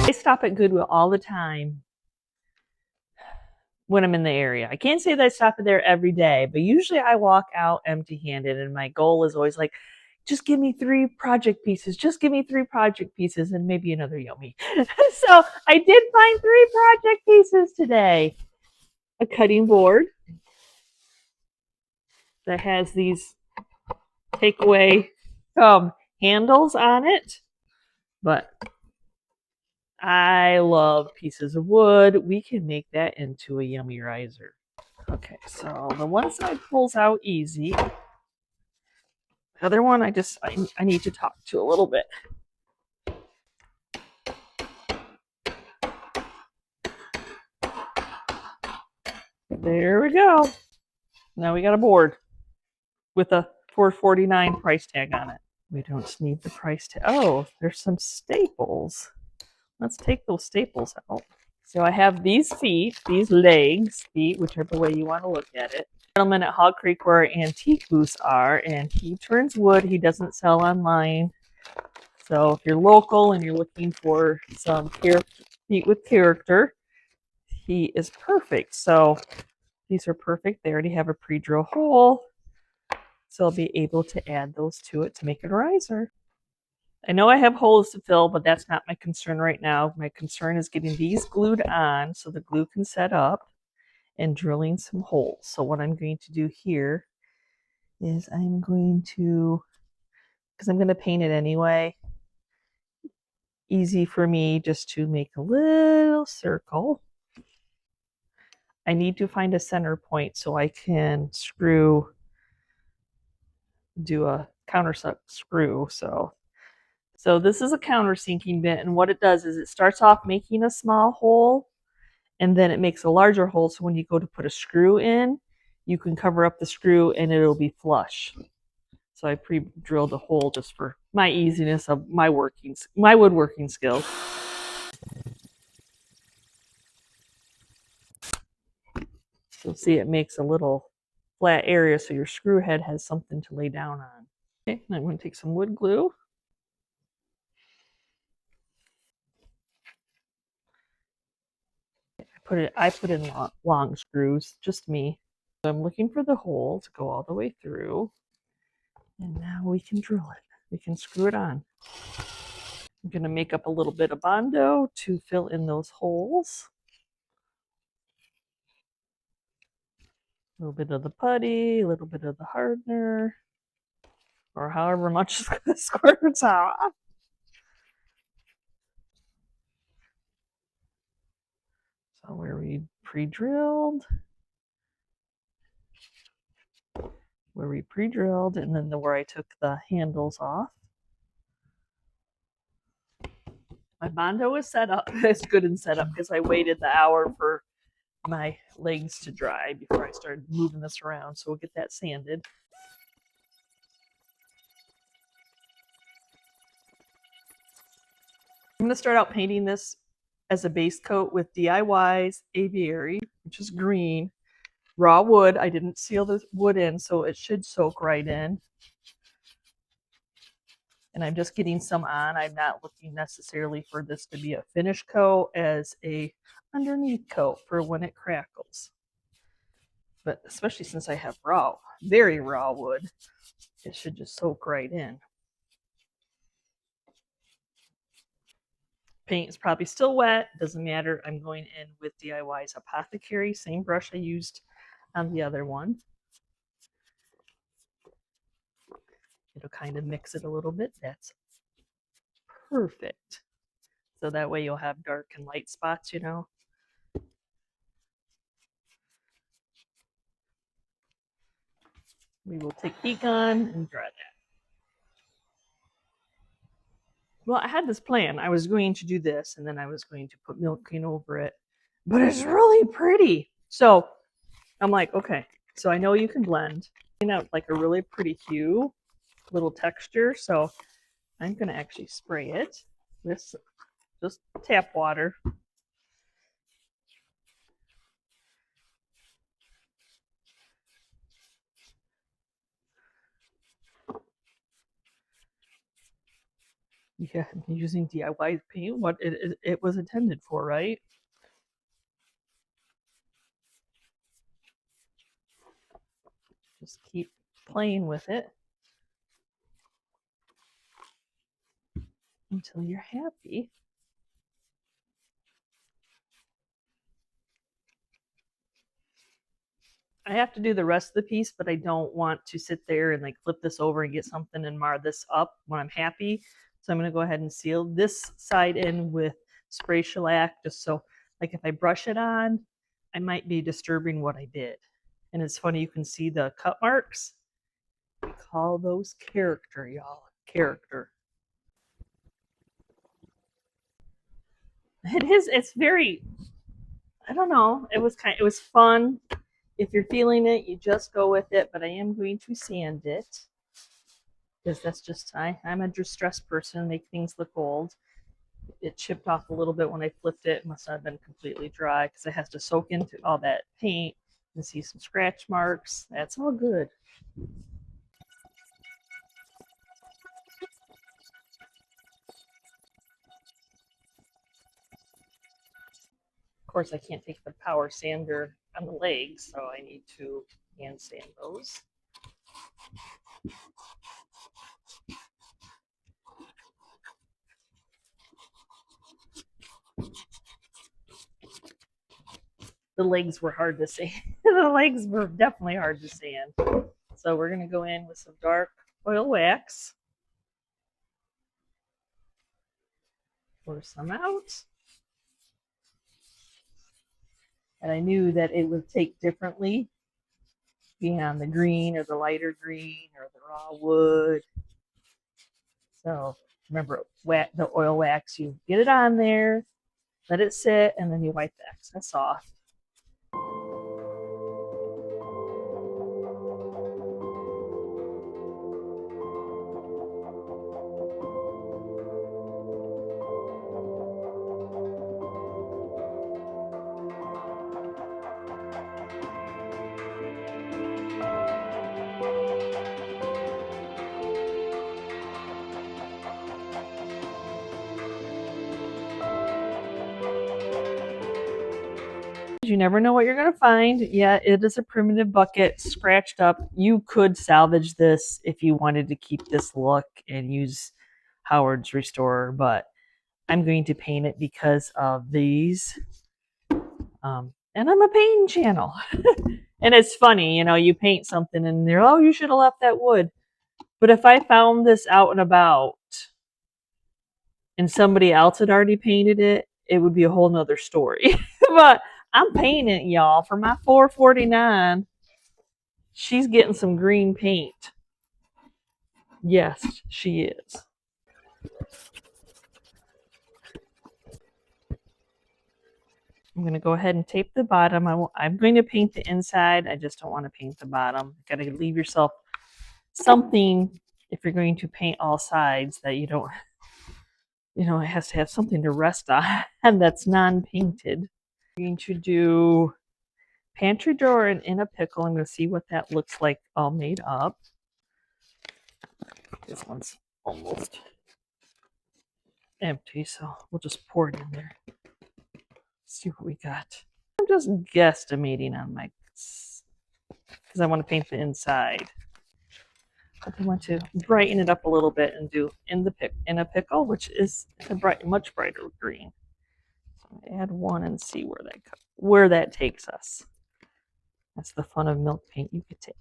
I stop at Goodwill all the time when I'm in the area. I can't say that I stop there every day, but usually I walk out empty-handed, and my goal is always like, just give me 3 project pieces. Just give me 3 project pieces and maybe another yummy. So I did find 3 project pieces today. A cutting board that has these takeaway handles on it, but I love pieces of wood. We can make that into a yummy riser. Okay, so the one side pulls out easy. The other one I need to talk to a little bit. There we go. Now we got a board with a $4.49 price tag on it. We don't need the price tag. Oh, there's some staples. Let's take those staples out. So I have these feet, these legs, feet, whichever way you want to look at it. Gentleman at Hog Creek where our antique booths are, and he turns wood. He doesn't sell online. So if you're local and you're looking for some feet with character, he is perfect. So these are perfect. They already have a pre-drill hole. So I'll be able to add those to it to make it a riser. I know I have holes to fill, but that's not my concern right now. My concern is getting these glued on so the glue can set up and drilling some holes. So what I'm going to do here is I'm going to, because I'm going to paint it anyway, easy for me just to make a little circle. I need to find a center point so I can do a countersunk screw. So this is a countersinking bit, and what it does is it starts off making a small hole, and then it makes a larger hole, so when you go to put a screw in, you can cover up the screw and it'll be flush. So I pre-drilled a hole just for my easiness of my woodworking skills. So see, it makes a little flat area so your screw head has something to lay down on. Okay, I'm going to take some wood glue. I put in long screws, just me. So I'm looking for the hole to go all the way through. And now we can drill it. We can screw it on. I'm going to make up a little bit of Bondo to fill in those holes. A little bit of the putty, a little bit of the hardener, or however much squirts out. So where we pre-drilled, and then where I took the handles off. My Bondo is set up. It's good and set up because I waited the hour for my legs to dry before I started moving this around. So we'll get that sanded. I'm going to start out painting this as a base coat with DIY's Aviary, which is green. Raw wood. I didn't seal the wood in, so it should soak right in. And I'm just getting some on. I'm not looking necessarily for this to be a finish coat as a underneath coat for when it crackles. But especially since I have very raw wood, it should just soak right in. Paint is probably still wet. Doesn't matter. I'm going in with DIY's Apothecary, same brush I used on the other one. It'll kind of mix it a little bit. That's perfect. So that way you'll have dark and light spots, you know. We will take ink on and dry that. Well, I had this plan. I was going to do this, and then I was going to put milk cream over it. But it's really pretty. So I'm like, okay. So I know you can blend. Out like a really pretty hue, little texture. So I'm going to actually spray it with just tap water. Yeah, using DIY paint, what it was intended for, right? Just keep playing with it until you're happy. I have to do the rest of the piece, but I don't want to sit there and like flip this over and get something and mar this up when I'm happy. So I'm going to go ahead and seal this side in with spray shellac, just so like if I brush it on, I might be disturbing what I did. And it's funny, you can see the cut marks. We call those character, y'all. Character. It is, it's very, I don't know. It was fun. If you're feeling it, you just go with it, but I am going to sand it. Because that's just, I'm a distressed person, make things look old. It chipped off a little bit when I flipped it. It must not have been completely dry because it has to soak into all that paint. You can see some scratch marks. That's all good. Of course, I can't take the power sander on the legs, so I need to hand sand those. The legs were hard to sand. The legs were definitely hard to sand. So we're going to go in with some dark oil wax. Pour some out. And I knew that it would take differently being on the green or the lighter green or the raw wood. So remember, the oil wax, you get it on there, let it sit, and then you wipe the excess off. You never know what you're going to find. Yeah, it is a primitive bucket, scratched up. You could salvage this if you wanted to keep this look and use Howard's Restorer, but I'm going to paint it because of these. And I'm a painting channel. And it's funny, you know, you paint something and they're, oh, you should have left that wood. But if I found this out and about and somebody else had already painted it, it would be a whole nother story. But I'm painting it, y'all, for my $4.49. She's getting some green paint. Yes, she is. I'm going to go ahead and tape the bottom. I'm going to paint the inside. I just don't want to paint the bottom. Got to leave yourself something if you're going to paint all sides that you don't, you know, it has to have something to rest on and that's non-painted. I'm going to do pantry drawer and in a pickle. I'm going to see what that looks like all made up. This one's almost empty, so we'll just pour it in there. See what we got. I'm just guesstimating on my, because I want to paint the inside. But I want to brighten it up a little bit and do in a pickle, which is a much brighter green. So add one and see where that takes us. That's the fun of milk paint. You get to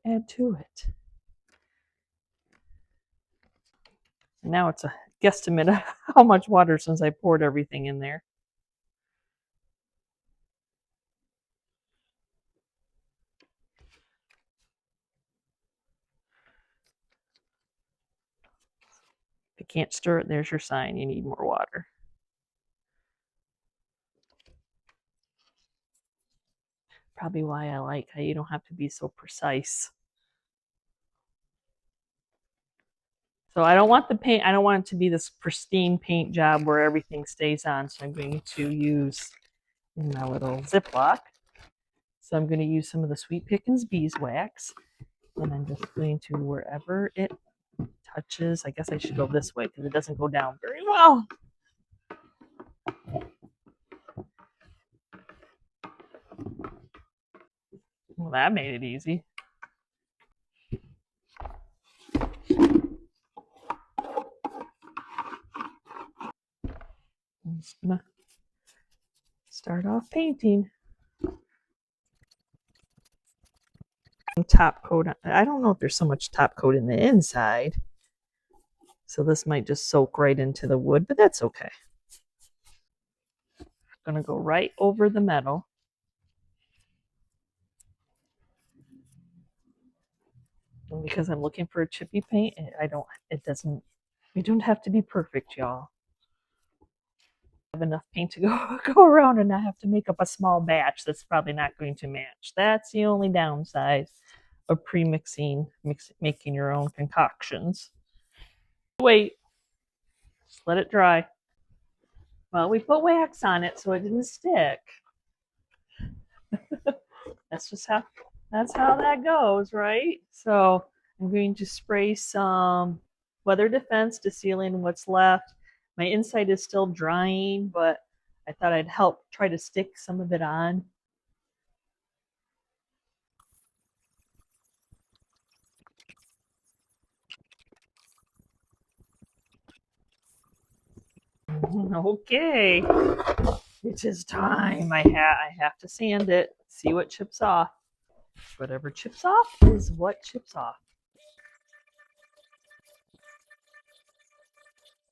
add to it. And now it's a guesstimate of how much water since I poured everything in there. If you can't stir it, there's your sign. You need more water. Probably why I like how you don't have to be so precise. So I don't want the paint, I don't want it to be this pristine paint job where everything stays on. So I'm going to use in my little Ziploc. So I'm going to use some of the Sweet Pickins beeswax. And I'm just going to, wherever it touches. I guess I should go this way because it doesn't go down very well. Well, that made it easy. I'm just gonna start off painting. Top coat. I don't know if there's so much top coat in the inside. So this might just soak right into the wood, but that's okay. I'm gonna go right over the metal. And because I'm looking for a chippy paint, we don't have to be perfect, y'all. I have enough paint to go around and I have to make up a small batch that's probably not going to match. That's the only downside of pre-mixing, making your own concoctions. Wait, just let it dry. Well, we put wax on it so it didn't stick. That's how that goes, right? So I'm going to spray some weather defense to seal in what's left. My inside is still drying, but I thought I'd help try to stick some of it on. Okay, it is time. I have to sand it, see what chips off. Whatever chips off is what chips off.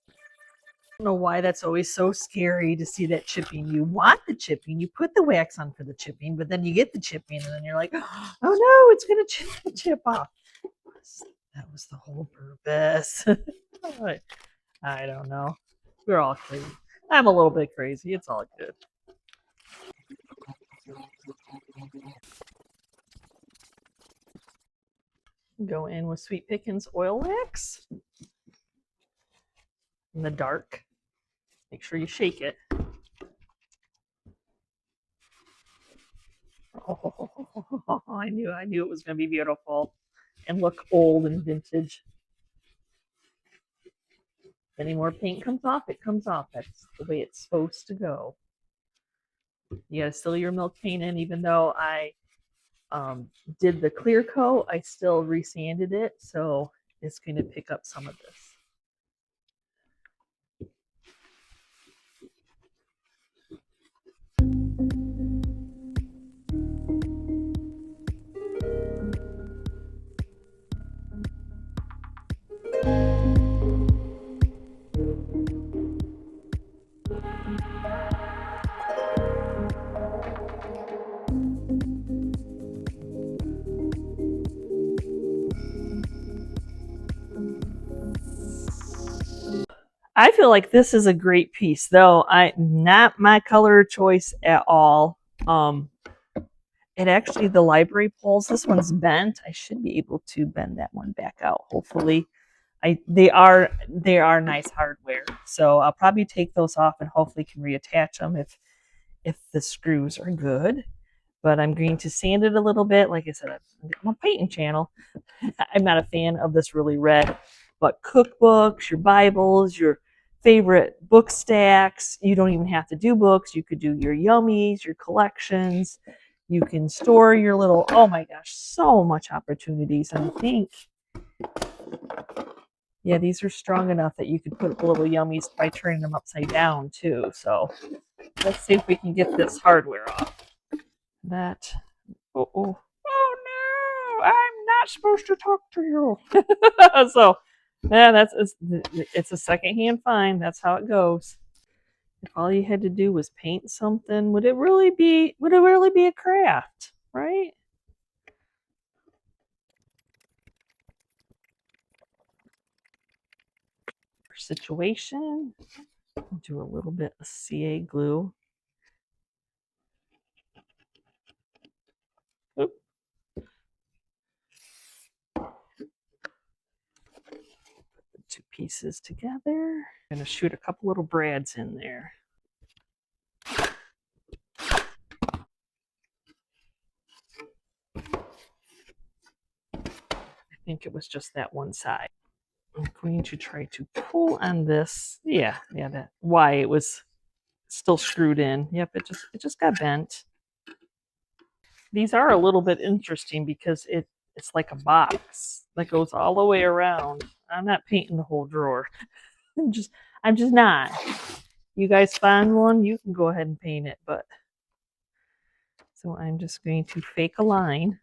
I don't know why that's always so scary to see that chipping. You want the chipping, you put the wax on for the chipping, but then you get the chipping and then you're like, oh no, it's gonna chip off. That was the whole purpose. I don't know. We're all crazy. I'm a little bit crazy. It's all good. Go in with Sweet Pickins oil wax in the dark. Make sure you shake it. Oh, I knew it was going to be beautiful and look old and vintage. If any more paint comes off, it comes off. That's the way it's supposed to go. You got to seal your milk paint in, even though I did the clear coat, I still resanded it, so it's going to pick up some of this. I feel like this is a great piece, though not my color choice at all. It actually, the library poles, this one's bent. I should be able to bend that one back out, hopefully. They are nice hardware, so I'll probably take those off and hopefully can reattach them if the screws are good. But I'm going to sand it a little bit. Like I said, I'm a painting channel. I'm not a fan of this really red, but cookbooks, your Bibles, your favorite book stacks. You don't even have to do books. You could do your yummies, your collections. You can store your little, oh my gosh, so much opportunities. And I think, yeah, these are strong enough that you could put the little yummies by turning them upside down too. So let's see if we can get this hardware off. That, oh no, I'm not supposed to talk to you. So, yeah, it's a secondhand find. That's how it goes. If all you had to do was paint something, would it really be a craft, right? Situation. I'll do a little bit of CA glue. Oop. Put the two pieces together. I'm gonna shoot a couple little brads in there. I think it was just that one side. I'm going to try to pull on this. Yeah, that why it was still screwed in. Yep, it just got bent. These are a little bit interesting because it's like a box that goes all the way around. I'm not painting the whole drawer. I'm just not. You guys find one, you can go ahead and paint it, but so I'm just going to fake a line.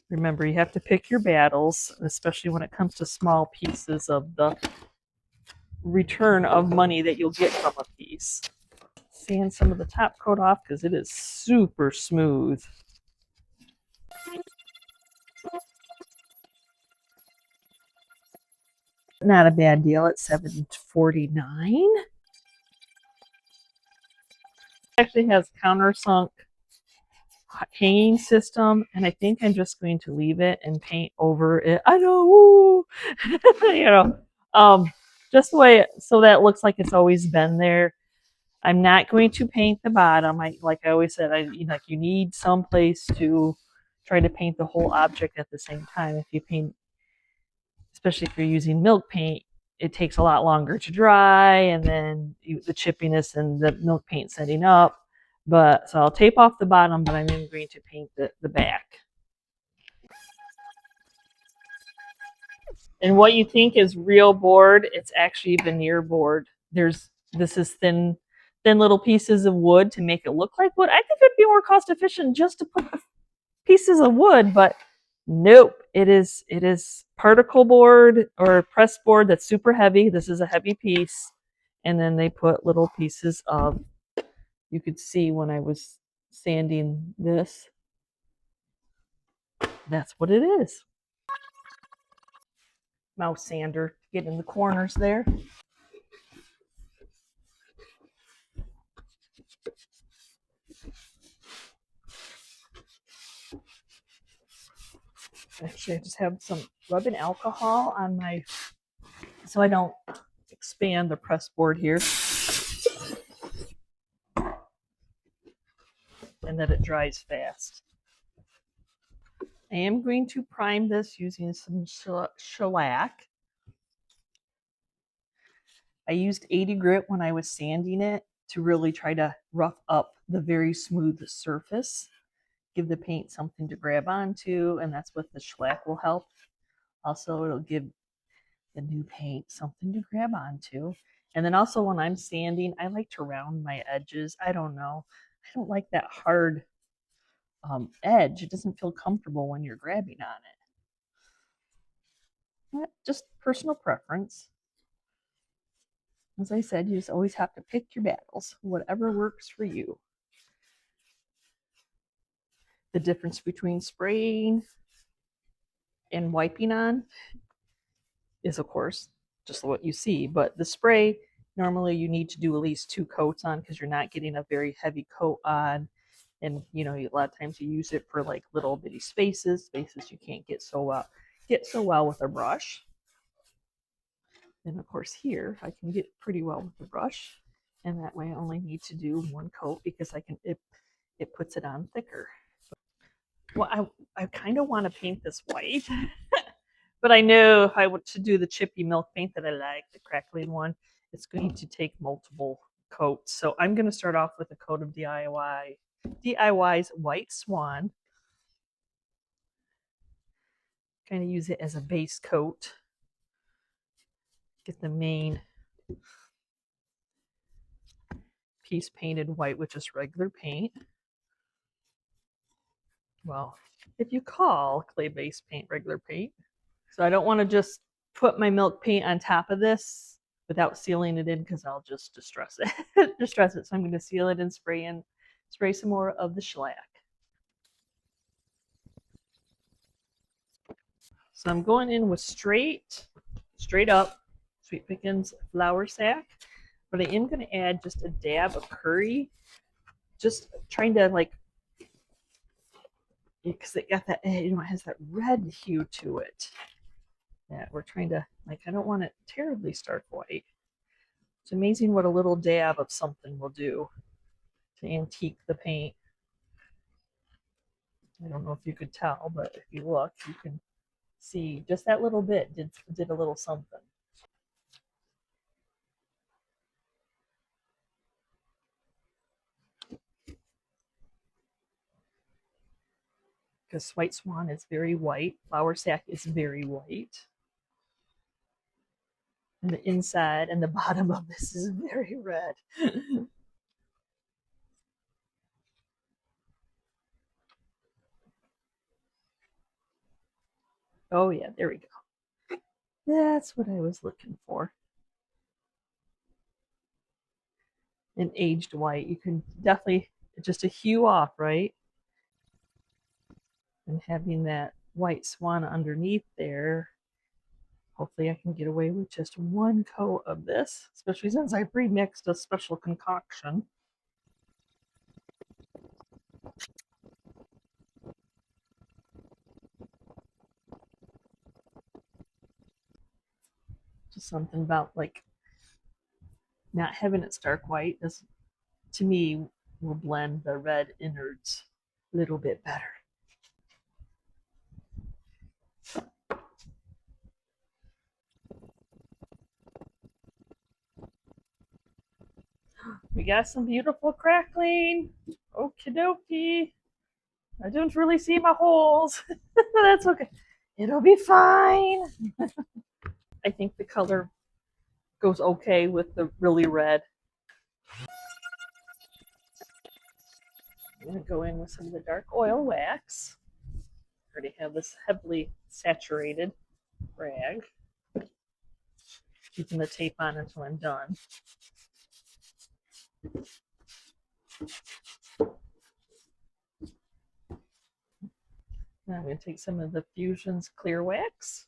Remember, you have to pick your battles, especially when it comes to small pieces of the return of money that you'll get from a piece. Sand some of the top coat off because it is super smooth. Not a bad deal at $7.49. Actually has countersunk hanging system, and I think I'm just going to leave it and paint over it. I know, you know, just the way so that it looks like it's always been there. I'm not going to paint the bottom. Like I always said, you need some place to try to paint the whole object at the same time. If you paint, especially if you're using milk paint, it takes a lot longer to dry, and then the chippiness and the milk paint setting up. But so I'll tape off the bottom, but I'm going to paint the back. And what you think is real board, it's actually veneer board. This is thin little pieces of wood to make it look like wood. I think it'd be more cost efficient just to put the pieces of wood, but nope. It is particle board or press board that's super heavy. This is a heavy piece. And then they put little pieces of, you could see when I was sanding this, that's what it is. Mouse sander to get in the corners there. Actually, I just have some rubbing alcohol on my, so I don't expand the press board here, and that it dries fast. I am going to prime this using some shellac. I used 80 grit when I was sanding it to really try to rough up the very smooth surface, give the paint something to grab onto, and that's what the shellac will help. Also, it'll give the new paint something to grab onto. And then also when I'm sanding, I like to round my edges. I don't know. I don't like that hard edge. It doesn't feel comfortable when you're grabbing on it. But just personal preference. As I said, you just always have to pick your battles, whatever works for you. The difference between spraying and wiping on is, of course, just what you see. But the spray, normally you need to do at least 2 coats on because you're not getting a very heavy coat on. And, you know, a lot of times you use it for like little bitty spaces you can't get so well with a brush. And of course here, I can get pretty well with the brush. And that way I only need to do 1 coat because it puts it on thicker. Well, I kind of want to paint this white, but I know if I were to do the chippy milk paint that I like, the crackling one, it's going to take multiple coats. So I'm going to start off with a coat of DIY's White Swan. Kind of use it as a base coat. Get the main piece painted white with just regular paint. Well, if you call clay-based paint regular paint. So I don't want to just put my milk paint on top of this without sealing it in because I'll just distress it. So I'm going to seal it and spray some more of the shellac. So I'm going in with straight up Sweet Pickins flour sack, but I am going to add just a dab of curry, just trying to like, because it got that, you know, it has that red hue to it. Yeah, we're trying to, like, I don't want it terribly stark white. It's amazing what a little dab of something will do to antique the paint. I don't know if you could tell, but if you look, you can see just that little bit did a little something. Because White Swan is very white, Flower Sack is very white. And the inside and the bottom of this is very red. Oh yeah, there we go. That's what I was looking for. An aged white. You can definitely just a hue off, right? And having that White Swan underneath there, hopefully I can get away with just one coat of this, especially since I pre-mixed a special concoction. Just something about like not having it stark white is, to me, will blend the red innards a little bit better. We got some beautiful crackling. Okie dokie. I don't really see my holes. That's okay. It'll be fine. I think the color goes okay with the really red. I'm going to go in with some of the dark oil wax. I already have this heavily saturated rag. Keeping the tape on until I'm done. Now I'm going to take some of the Fusion's clear wax.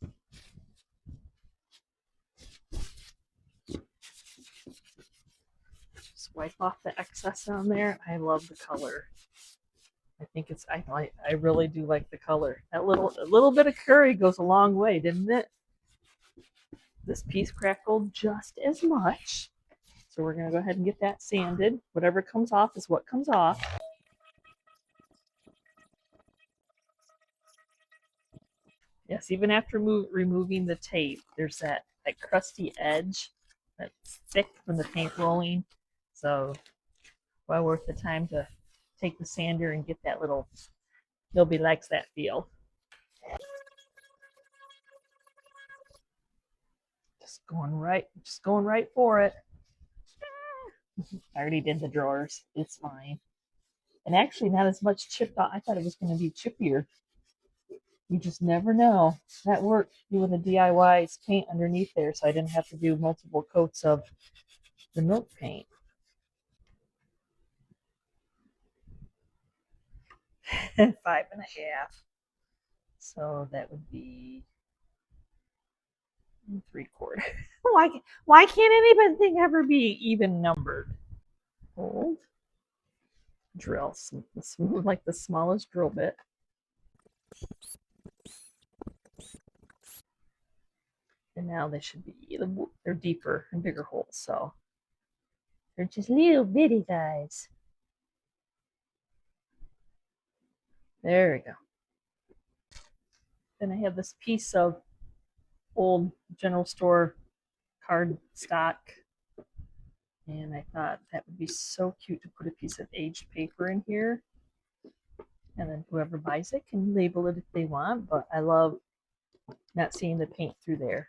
Just wipe off the excess on there. I love the color. I think it's, I really do like the color. That a little bit of curry goes a long way, didn't it? This piece crackled just as much. So we're going to go ahead and get that sanded. Whatever comes off is what comes off. Yes, even after removing the tape, there's that crusty edge that's thick from the paint rolling. So well worth the time to take the sander and get that little, nobody likes that feel. Just going right for it. I already did the drawers. It's fine. And actually not as much chipped off. I thought it was going to be chippier. You just never know. That worked doing the DIY paint underneath there, so I didn't have to do multiple coats of the milk paint. And 5.5. So that would be 3/4. Why can't anything ever be even numbered? Hold. Drill. Like the smallest drill bit. And now they should be, they're deeper and bigger holes, so they're just little bitty guys. There we go. Then I have this piece of old general store card stock, and I thought that would be so cute to put a piece of aged paper in here, and then whoever buys it can label it if they want, but I love not seeing the paint through there.